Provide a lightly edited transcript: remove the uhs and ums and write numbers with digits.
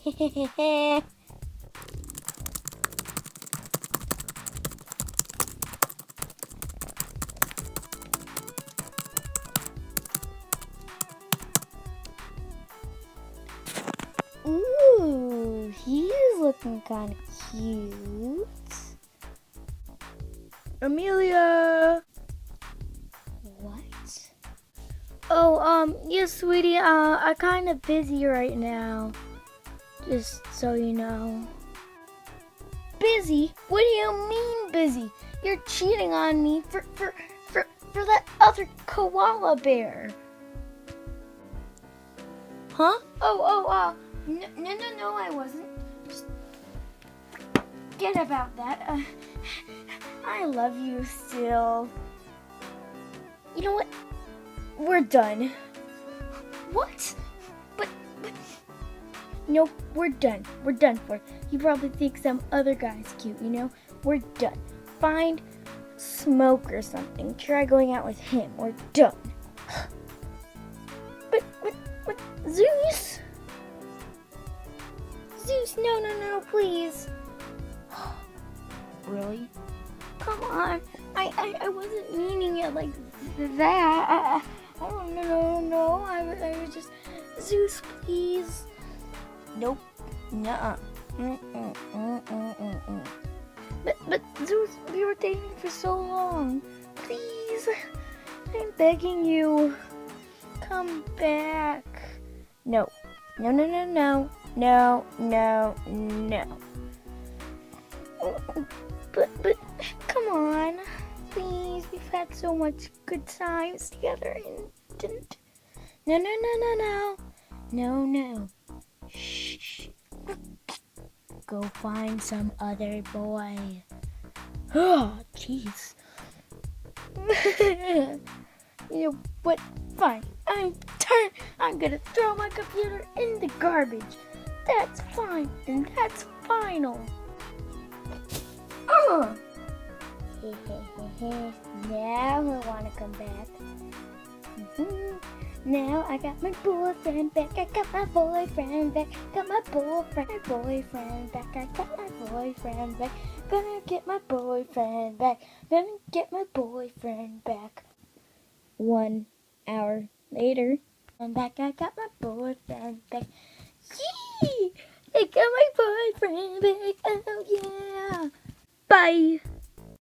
Ooh, he's looking kind of cute. Amelia! What? Oh, yes, sweetie, I'm kind of busy right now. Just so you know. Busy? What do you mean busy? You're cheating on me for that other koala bear. Huh? No, I wasn't. Just forget about that. I love you still. You know what? We're done. What? But no, we're done. We're done for. You probably think some other guy's cute, you know? We're done. Find Smoke or something. Try going out with him. We're done. But Zeus? Zeus, no, please. Really? Come on. I wasn't meaning it like that. Oh, no. I was just... Zeus, please. Nope. Nuh-uh. But Zeus, we were dating for so long. Please. I'm begging you. Come back. No. No. But come on. Please, we've had so much good times together and didn't. No. Shh. Go find some other boy. Oh, jeez. You know what? Fine. I'm gonna throw my computer in the garbage. That's fine, and that's final. Now I want to come back. Now I got my boyfriend back. I got my boyfriend back. Got my boyfriend back. I got my boyfriend back. Gonna get my boyfriend back. Gonna get my boyfriend back. 1 hour later, I'm back. I got my boyfriend back. Yee! I got my boyfriend back. Oh yeah. Bye.